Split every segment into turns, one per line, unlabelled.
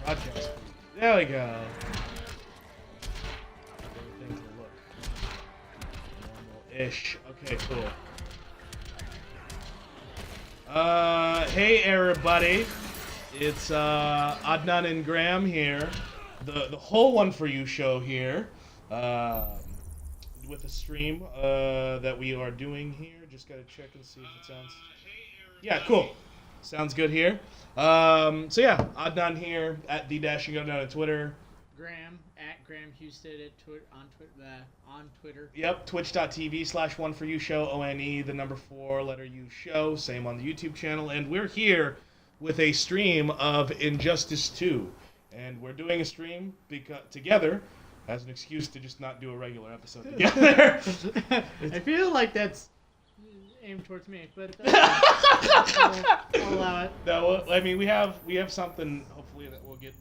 Broadcast. There we go. Everything to look normal-ish. Okay, cool. Hey everybody. It's Adnan and Graham here. The whole One4U show here. With a stream that we are doing here. Just gotta check and see if it sounds. Yeah, cool. Sounds good here. So yeah, Adnan here at the-Go down on Twitter.
Graham at Graham Houston on Twitter.
Yep, twitch.tv/One4U Show, ONE, the number 4, letter U show. Same on the YouTube channel. And we're here with a stream of Injustice 2. And we're doing a stream together as an excuse to just not do a regular episode together.
I feel like that's aimed towards me, but I'll allow it.
No, I mean we have something hopefully that we'll get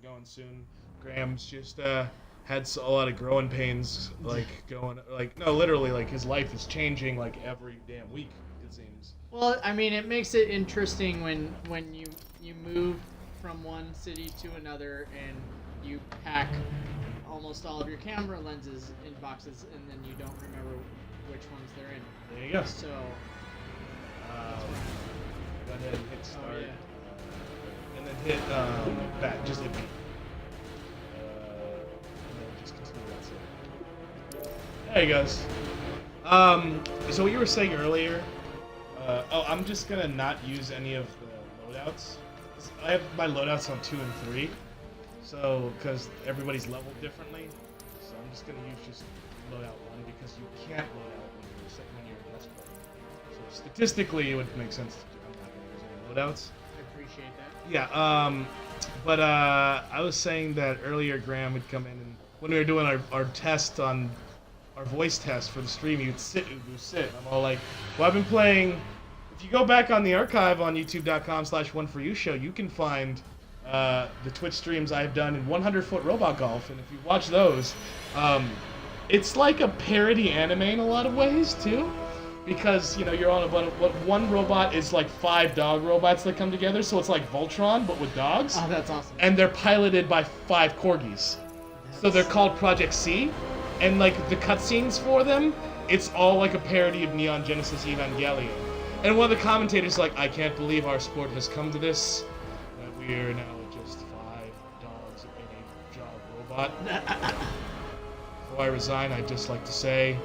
going soon. Graham's just had a lot of growing pains, literally, like his life is changing like every damn week it seems.
Well, I mean it makes it interesting when you move from one city to another and you pack almost all of your camera lenses in boxes and then you don't remember which ones they're in.
There you go.
So
go ahead and hit start.
Oh, yeah.
And then hit back, just hit B. And then just continue that. There he goes. So what you were saying earlier, I'm just gonna not use any of the loadouts. I have my loadouts on 2 and 3. So, because everybody's leveled differently, so I'm just going to use just loadout 1 because you can't load out when you're in desperate. So statistically, it would make sense to I'm not going to use any loadouts.
I appreciate that.
Yeah, but I was saying that earlier Graham would come in and when we were doing our test on our voice test for the stream, you'd sit. I'm all like, well, I've been playing. If you go back on the archive on youtube.com/One4U Show, you can find the Twitch streams I've done in 100-foot robot golf, and if you watch those, it's like a parody anime in a lot of ways too, because you're on one robot is like 5 dog robots that come together, so it's like Voltron but with dogs.
Oh, that's awesome.
And they're piloted by 5 corgis, so they're called Project C, and like the cutscenes for them, it's all like a parody of Neon Genesis Evangelion. And one of the commentators is like, I can't believe our sport has come to this. That we are now just 5 dogs in a job robot. Before I resign, I'd just like to say,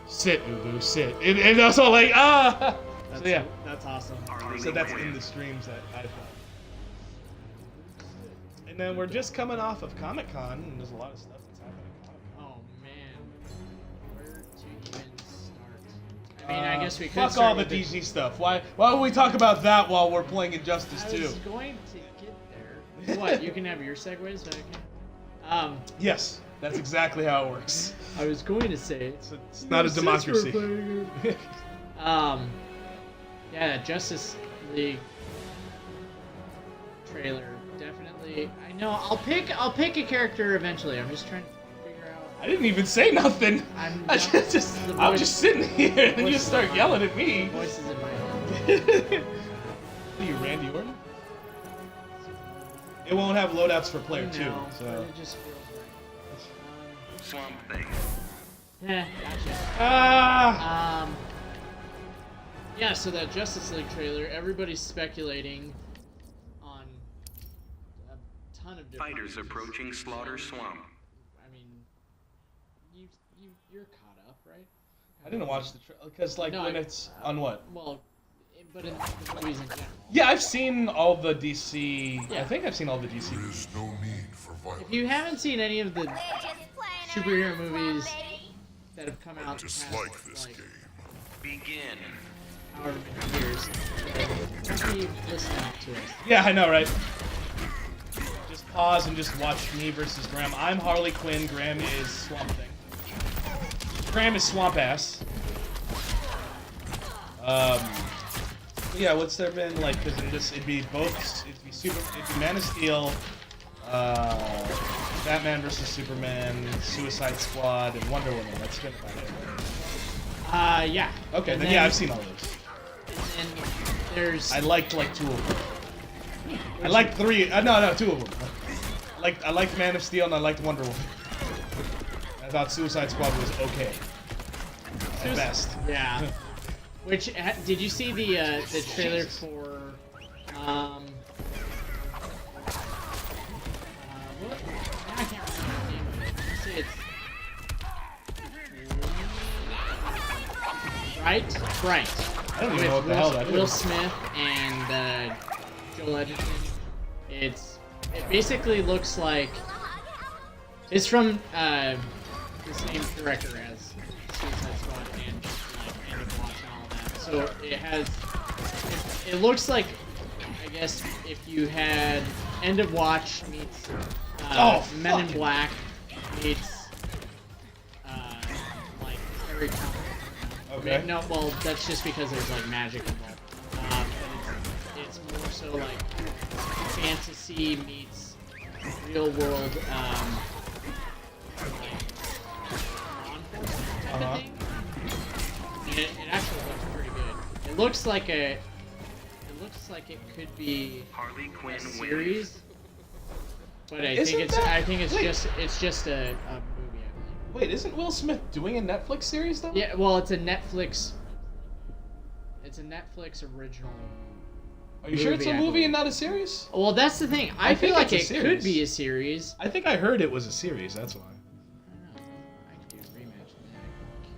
sit, Ubu, sit. And also like, ah! So yeah.
That's awesome.
So that's in the streams that I've done. And then we're just coming off of Comic-Con, and there's a lot of stuff that's happening at Comic-Con.
Oh man, where to even start? I mean, I guess we could
fuck
start
all the
with
DC stuff. Why would we talk about that while we're playing Injustice 2?
I was going to get there. What? You can have your segues, but I can't.
Yes, that's exactly how it works.
I was going to say
It's not a democracy.
Yeah, Justice League trailer definitely. I know. I'll pick a character eventually. I'm just trying to figure out.
I didn't even say nothing. I'm just sitting here and you start yelling at me.
Voices in my head.
Are you Randy Orton? It won't have loadouts for player 2,
No,
so.
it just feels right.
Swamp Thing.
Yeah, gotcha.
Ah!
Yeah, so that Justice League trailer, everybody's speculating on a ton of different
Fighters
reasons.
approaching Slaughter Swamp.
I mean, you're caught up, right?
I didn't watch the trailer because, like,
No,
when it's on what?
Well, but in the movies in general.
Yeah, I've seen all the DC.
Yeah.
I think I've seen all the DC.
There is no need for violence.
If you haven't seen any of the superhero movies that have come out
Just
past,
like this game.
Begin.
however many years, don't be listening to us.
Yeah, I know, right? Just pause and just watch me versus Graham. I'm Harley Quinn. Graham is Swamp Thing. Graham is Swamp Ass. Yeah, what's there been like? Because it'd be Man of Steel, Batman versus Superman, Suicide Squad, and Wonder Woman. That's been about it.
Yeah.
Okay,
And
then yeah, I've seen all those.
And there's.
I liked like 2 of them. I liked 3. No, 2 of them. I liked Man of Steel and I liked Wonder Woman. I thought Suicide Squad was okay. At best.
Yeah. Which did you see the trailer for what? I can't remember the name of it. It's Bright.
I don't even know what the hell that is.
Will Smith and Joel Edgerton. It basically looks like it's from the same director as Suicide Squad and End of Watch and all that. So it looks like, I guess, if you had End of Watch meets Men in Black meets like Harry Potter.
Okay.
No, well, that's just because there's like magic involved. It's more so like fantasy meets real world law enforcement type of thing. And it actually looks pretty good. It looks like it could be
Harley Quinn
a series, but I think it's just a movie. I believe.
Wait, isn't Will Smith doing a Netflix series though?
Yeah, well, it's a Netflix original.
Are you sure it's a movie and not a series?
Well, that's the thing. I feel
think
like
it's
it
a
could
series.
be a series.
I think I heard it was a series. That's why.
I don't know. I could do a rematch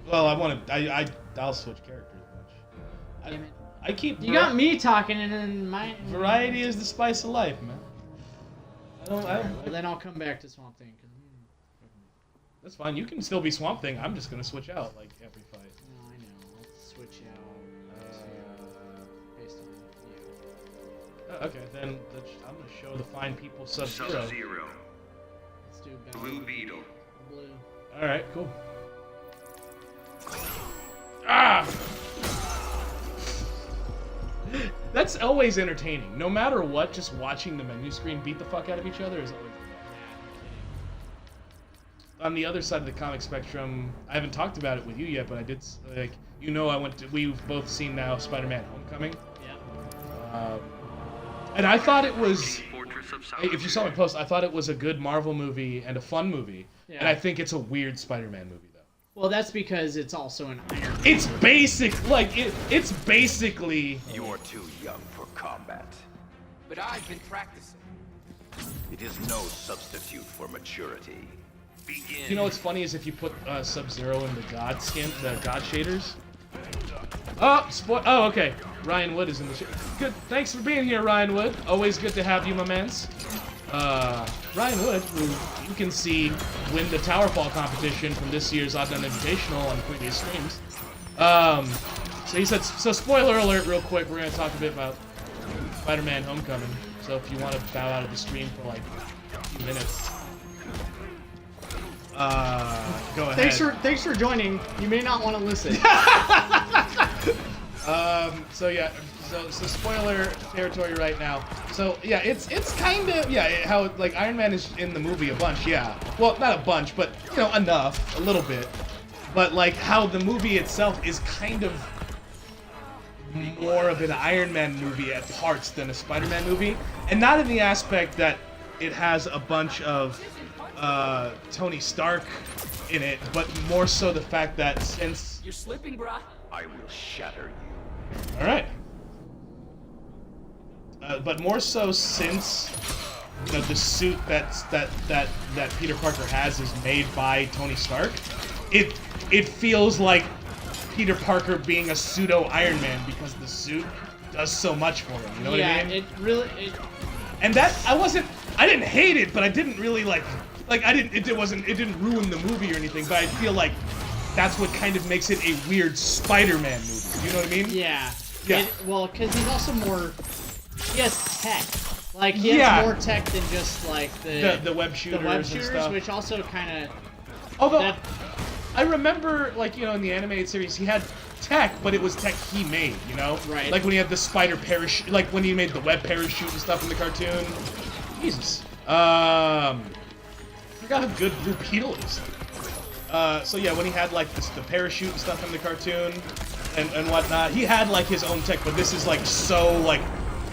of
Well, I'll switch characters a bunch.
that. Damn it.
I keep.
You got me talking, and then my
Variety is the spice of life, man.
Well, then I'll come back to Swamp Thing.
That's fine. You can still be Swamp Thing. I'm just gonna switch out like every fight.
No, I know. Let's switch out based on you.
Okay, then I'm gonna show the fine people Sub-Zero.
Sub-Zero.
Let's do Bell.
Blue Beetle.
Blue.
All right, cool. Ah! That's always entertaining. No matter what, just watching the menu screen beat the fuck out of each other is always. On the other side of the comic spectrum, I haven't talked about it with you yet, but I did, we've both seen now Spider-Man Homecoming.
Yeah.
And I thought it was,
Fortress of
if you saw my post, I thought it was a good Marvel movie and a fun movie.
Yeah.
And I think it's a weird Spider-Man movie, though.
Well, that's because it's also an Iron Man.
It's it's basically...
You're too young for combat. But I've been practicing. It is no substitute for maturity.
Begin.
You know what's funny is if you put Sub-Zero in the God skin, the God shaders. Oh, okay. Ryan Wood is in the show. Good. Thanks for being here, Ryan Wood. Always good to have you, my mans. Ryan Wood, who you can see win the Towerfall competition from this year's Adnan Invitational on previous streams. So he said, so spoiler alert real quick, we're going to talk a bit about Spider-Man Homecoming. So if you want to bow out of the stream for like a few minutes. Go ahead.
Thanks for joining. You may not want to listen.
So yeah, so spoiler territory right now. So yeah, it's kind of how like Iron Man is in the movie a bunch, yeah. Well, not a bunch, but enough, a little bit. But like how the movie itself is kind of more of an Iron Man movie at parts than a Spider-Man movie, and not in the aspect that it has a bunch of Tony Stark in it, but more so the fact that since
You're slipping, brah. I will shatter you.
all right, but more so since the suit that Peter Parker has is made by Tony Stark, it feels like Peter Parker being a pseudo Iron Man because the suit does so much for him. You know what I mean?
It really.
And that I didn't hate it, but I didn't really it didn't ruin the movie or anything, but I feel like that's what kind of makes it a weird Spider-Man movie. You know what I mean?
Yeah.
Yeah.
Well, because he's also more. He has tech. Like he has more tech than just like
the web shooters, and stuff.
which also kind of.
Although I remember, in the animated series, he had tech, but it was tech he made.
Right.
Like when he had the spider parachute, like when he made the web parachute and stuff in the cartoon. Jesus. I forgot how good Blue Beetle is. So yeah, when he had like the parachute and stuff in the cartoon and whatnot, he had like his own tech, but this is like so like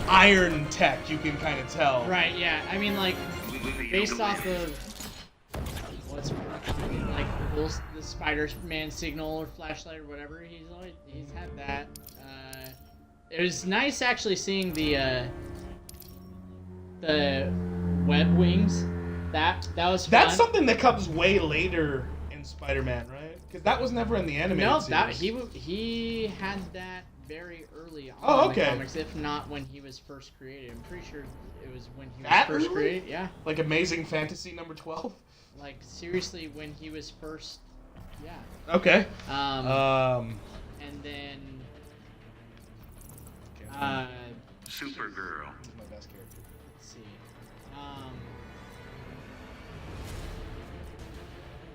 iron tech. You can kind of tell.
Right. Yeah. I mean, like, based off of what's like the Spider-Man signal or flashlight or whatever, he's had that. It was nice actually seeing the web wings. That was fun.
That's something that comes way later in Spider-Man, right? Because that was never in the animated series.
He had that very early on
Oh,
in the
okay.
comics, if not when he was first created. I'm pretty sure it was when he was
That
first
early?
created. Yeah.
Like Amazing Fantasy number 12?
Like seriously, when he was first. Yeah.
Okay.
And then.
Supergirl.
He's my best character.
Let's see.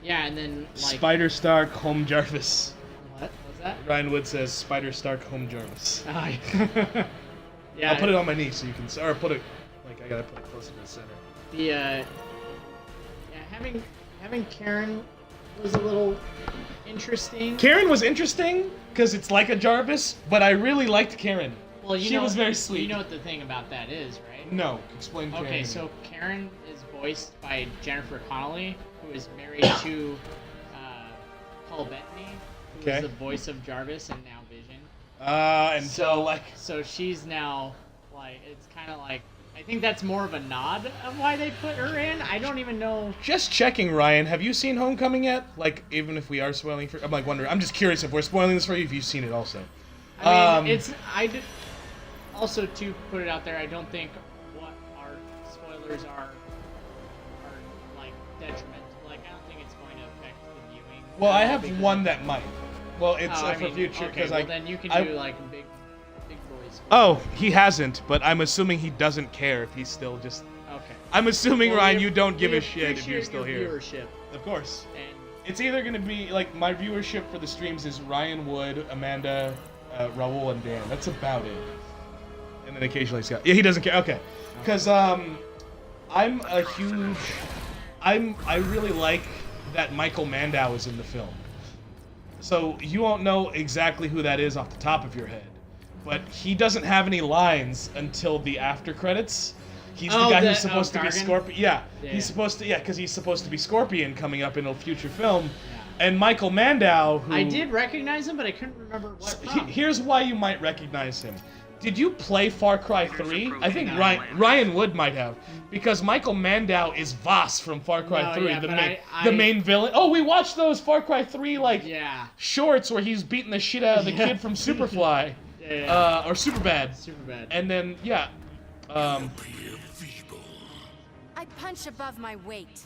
Yeah, and then like.
Spider Stark Home Jarvis.
What was that?
Ryan Wood says Spider Stark Home Jarvis.
Oh, yeah. Yeah.
I'll put it on my knee so you can, or put it, like I gotta put it closer to the center.
The yeah, having Karen was a little interesting.
Karen was interesting because it's like a Jarvis, but I really liked Karen.
Well,
she was very sweet.
You know what the thing about that is, right?
No, explain Karen.
Okay, so Karen is voiced by Jennifer Connelly, who is married to Paul Bettany, who is the voice of Jarvis and now Vision.
So
she's now like, it's kind of like, I think that's more of a nod of why they put her in. I don't even know.
Just checking, Ryan. Have you seen Homecoming yet? Like, even if we are spoiling for, I'm like wondering. I'm just curious if we're spoiling this for you. If you've seen it also.
I mean, I did. Also, to put it out there, I don't think what our spoilers are like detrimental. Like, I don't think it's going to affect the viewing.
Well, I have one that might. Well, it's
I
for
mean,
future
okay,
because
well, then you can do like big boys.
Oh, he hasn't, but I'm assuming he doesn't care if he's still just.
Okay.
I'm assuming,
Well,
Ryan, you don't give
we
a shit if you're
appreciate
still
your
here.
Viewership.
Of course.
And
It's either gonna be like my viewership for the streams is Ryan Wood, Amanda, Raul, and Dan. That's about it. And then occasionally Scott. Yeah, he doesn't care. Okay, because I'm a huge. I really like that Michael Mandow is in the film. So you won't know exactly who that is off the top of your head, but he doesn't have any lines until the after credits. He's the guy who's supposed to be Scorpion. Yeah, he's supposed to. Yeah, because he's supposed to be Scorpion coming up in a future film. Yeah. And Michael Mandow, who
I did recognize him, but I couldn't remember what.
Here's why you might recognize him. Did you play Far Cry 3? I think Ryan Wood might have, because Michael Mandow is Voss from Far Cry 3, the main villain. Oh, we watched those Far Cry 3 shorts where he's beating the shit out of the kid from Superfly, or Superbad.
Superbad.
And then
I punch above my weight.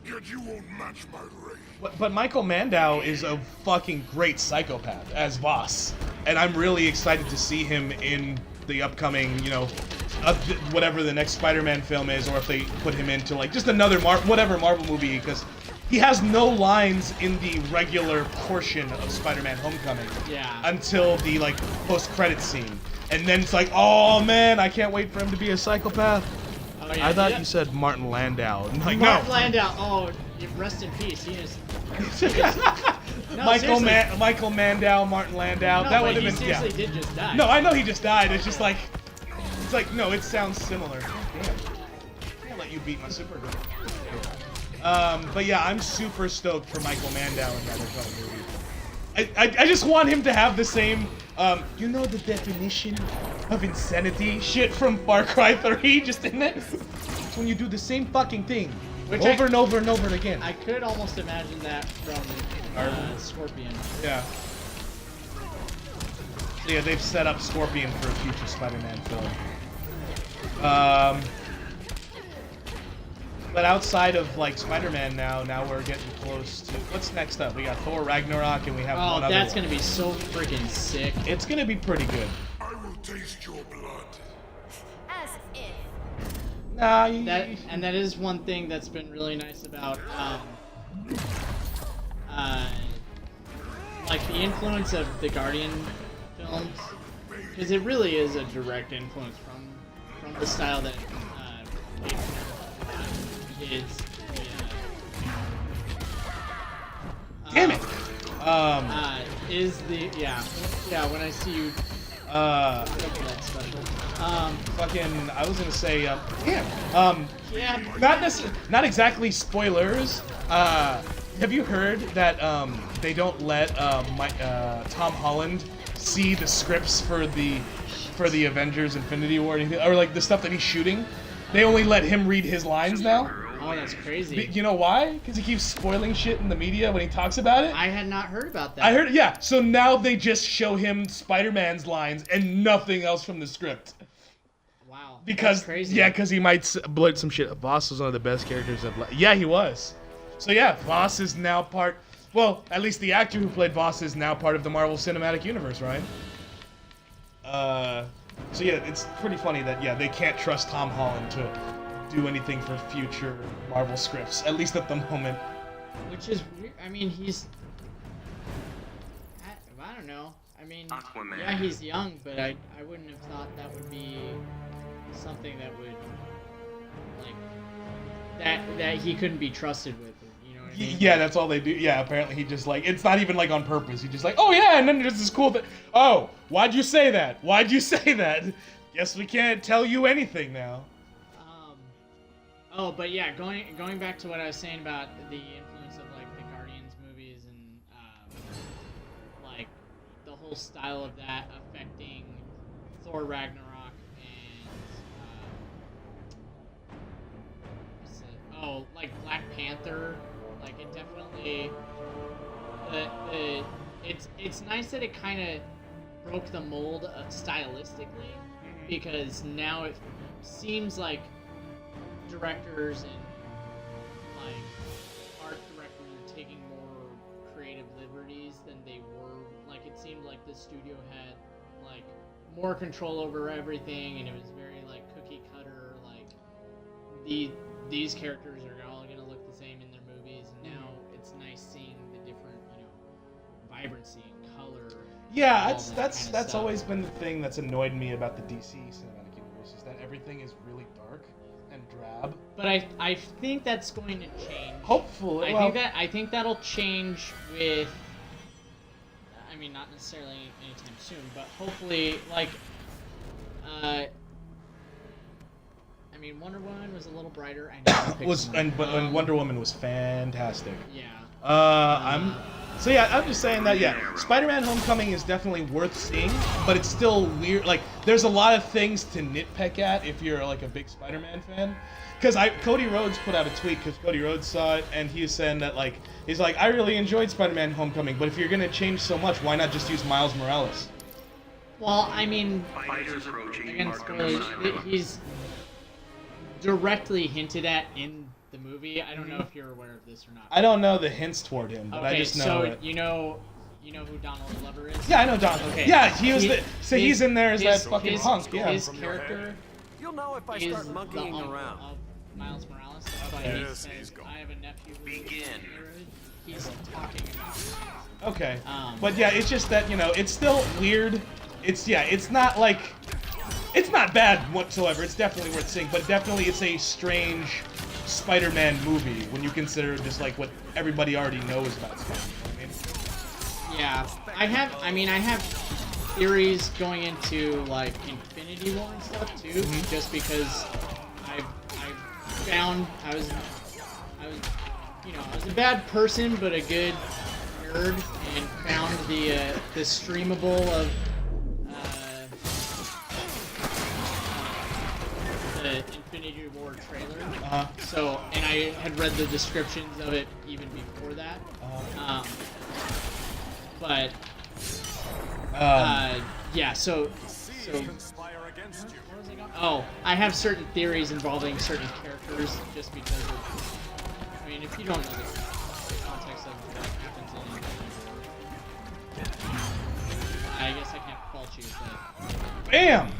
Yet you won't match my rage.
But Michael Mandow is a fucking great psychopath as Voss, and I'm really excited to see him in the upcoming, whatever the next Spider-Man film is, or if they put him into like just another whatever Marvel movie, because he has no lines in the regular portion of Spider-Man: Homecoming until the like post-credit scene, and then it's like, oh man, I can't wait for him to be a psychopath. Oh, yeah, I thought you said Martin Landau. Like,
Martin Landau. Oh, rest in peace. He is. No,
Michael Mandow, Martin Landau.
No,
that would have been.
He seriously did just die.
No, I know he just died. It's just like, it's like no, it sounds similar. Damn. I can't let you beat my Supergirl. But yeah, I'm super stoked for Michael Mandow in that movie. I just want him to have the same. You know the definition of insanity shit from Far Cry 3 just in it? It's when you do the same fucking thing over and over and over again.
I could almost imagine that from Scorpion.
Yeah. So yeah, they've set up Scorpion for a future Spider-Man film. But outside of like Spider-Man now we're getting close to what's next up. We got Thor Ragnarok and we have one other.
Oh, that's gonna be so freaking sick.
It's gonna be pretty good.
I will taste your blood.
As if.
That is one thing that's been really nice about like the influence of the Guardian films, because it really is a direct influence from the style that
Damn it!
Is the when I see you That's special.
Fucking, I was gonna say,
Yeah.
not exactly spoilers. Have you heard that they don't let Tom Holland see the scripts for the Avengers Infinity War or anything, or like the stuff that he's shooting? They only let him read his lines now.
Oh, that's crazy.
You know why? Because he keeps spoiling shit in the media when he talks about it.
I had not heard about that.
I heard, yeah. So now they just show him Spider-Man's lines and nothing else from the script.
Wow.
Because
that's crazy.
yeah, because he might blurt some shit. Voss was one of the best characters of. Yeah, he was. So yeah, Voss is now part. Well, at least the actor who played Voss is now part of the Marvel Cinematic Universe, right? So yeah, it's pretty funny that they can't trust Tom Holland to do anything for future Marvel scripts, at least at the moment.
Which is weird. I mean, I don't know. I mean,
Aquaman.
yeah, he's young, but I wouldn't have thought that would be something that would like that he couldn't be trusted with. You know what I mean?
Yeah, that's all they do. Yeah, apparently he just like, it's not even like on purpose. He just like, oh yeah, and then there's this cool thing. Oh, why'd you say that? Why'd you say that? Guess we can't tell you anything now.
Oh, but yeah, going back to what I was saying about the influence of like the Guardians movies and like the whole style of that affecting Thor Ragnarok and like Black Panther, like it definitely it's nice that it kind of broke the mold of stylistically, because now it seems like directors and like art directors are taking more creative liberties than they were. Like it seemed like the studio had like more control over everything, and it was very like cookie cutter. Like these characters are all gonna look the same in their movies, and now it's nice seeing the different, vibrancy and color.
Yeah, that's
stuff.
always been the thing that's annoyed me about the DC cinematic universe, is that everything is really dark and drab.
But I think that's going to change.
Hopefully,
I think that'll change with. I mean, not necessarily anytime soon, but hopefully, like. I mean, Wonder Woman was a little brighter.
And Wonder Woman was fantastic.
Yeah.
I'm just saying that Spider-Man: Homecoming is definitely worth seeing, but it's still weird. Like, there's a lot of things to nitpick at if you're like a big Spider-Man fan. Because Cody Rhodes put out a tweet, because Cody Rhodes saw it, and he was saying that he's like, I really enjoyed Spider-Man: Homecoming, but if you're gonna change so much, why not just use Miles Morales?
Well, I mean,
Fighters approaching
again,
Arkham
spoilers.
Asylum.
He's directly hinted at in the movie. I don't know if you're aware of this or not.
I don't know the hints toward him, but
Okay,
I just know
so
it.
you know who Donald Glover is?
Yeah, I know Don.
Okay.
Yeah, he's in there as that fucking
his,
hunk. Yeah.
His character
You'll know if I
is
start monkeying
the uncle
around.
of Miles Morales. That's why he says, I have a nephew who lives in the neighborhood. He's talking about it.
Okay.
But
yeah, it's just that, it's still weird. It's not bad whatsoever. It's definitely worth seeing, but definitely it's a strange Spider-Man movie when you consider just like what everybody already knows about Spider-Man.
Yeah, I have theories going into like Infinity War and stuff too, just because I found I was a bad person but a good nerd, and found the streamable of the Infinity War trailer. So, and I had read the descriptions of it even before that. Yeah, so oh, I have certain theories involving certain characters just because of, I mean, if you don't know the context of what happens in Infinity War, I guess I can't fault you, but...
Bam!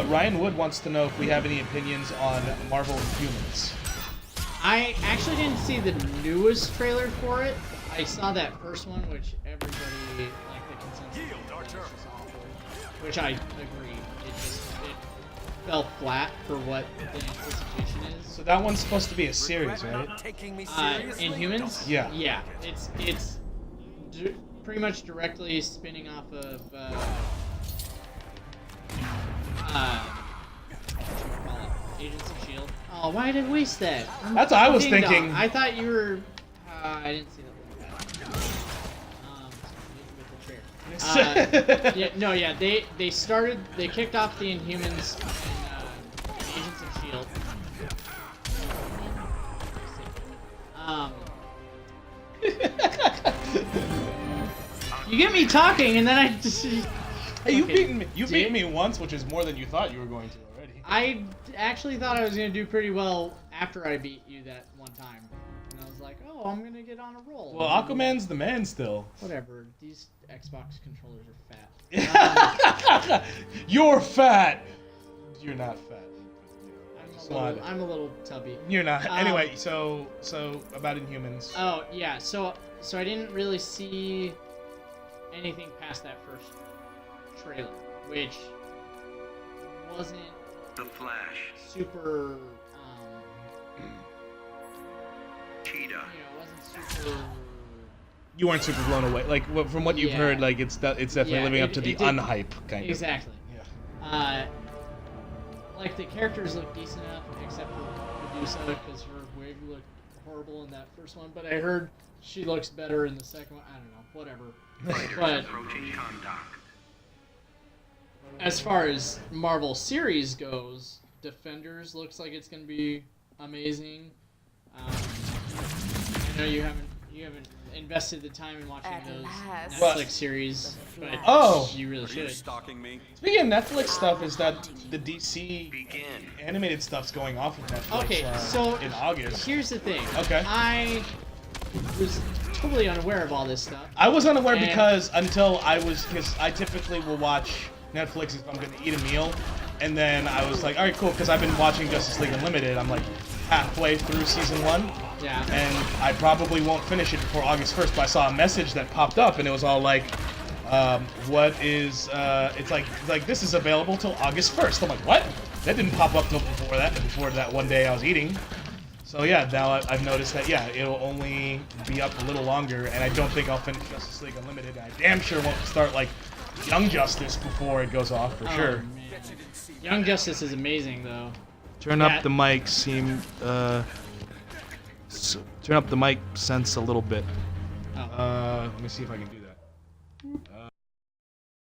Ryan Wood wants to know if we have any opinions on Marvel Inhumans.
I actually didn't see the newest trailer for it. I saw that first one, which everybody, like, the consensus was just awful. Which I agree. It fell flat for what the anticipation is.
So that one's supposed to be a series, right?
Inhumans?
Yeah.
Yeah. It's pretty much directly spinning off of Oh, why did I waste that?
That's what I was
Ding dong.
thinking.
I thought you were. I didn't see that. Yeah, they started. They kicked off the Inhumans and Agents of Shield. You get me talking, and then I just.
Hey, you beaten me. You beat me once, which is more than you thought you were going to already.
I actually thought I was gonna do pretty well after I beat you that one time, and I was like, oh, I'm gonna get on a roll.
Well, Aquaman's the man still.
Whatever. These Xbox controllers are fat.
You're fat. You're not fat.
I'm a little tubby.
You're not. Anyway, so about Inhumans.
Oh yeah, so I didn't really see anything past that first trailer, which wasn't
The Flash.
super.
Cheetah.
It wasn't super.
You weren't super blown away. Like from what you've heard, like it's definitely living up to the unhype kind of.
Exactly.
Yeah.
Like the characters look decent enough, except for Medusa, because her wig looked horrible in that first one. But I heard she looks better in the second one. I don't know, whatever. But
Approaching Kondak.
as far as Marvel series goes, Defenders looks like it's gonna be amazing. I know you haven't invested the time in watching those Netflix series, but you really should.
Stalking me?
Speaking of Netflix stuff, is that the DC animated stuff's going off with Netflix
so
in August.
Here's the thing.
Okay.
I was totally unaware of all this stuff.
I was unaware because I typically will watch Netflix if I'm going to eat a meal, and then I was like, all right, cool, because I've been watching Justice League Unlimited. I'm like halfway through season 1.
Yeah.
And I probably won't finish it before August 1st, but I saw a message that popped up, and it was all like, it's like this is available till August 1st. I'm like, what? That didn't pop up before that one day I was eating. So yeah, now I've noticed that, it'll only be up a little longer, and I don't think I'll finish Justice League Unlimited. I damn sure won't start, like, Young Justice before it goes off, for sure.
Man. Young Justice is amazing, though.
Turn up the mic, turn up the mic sense a little bit. Let me see if I can do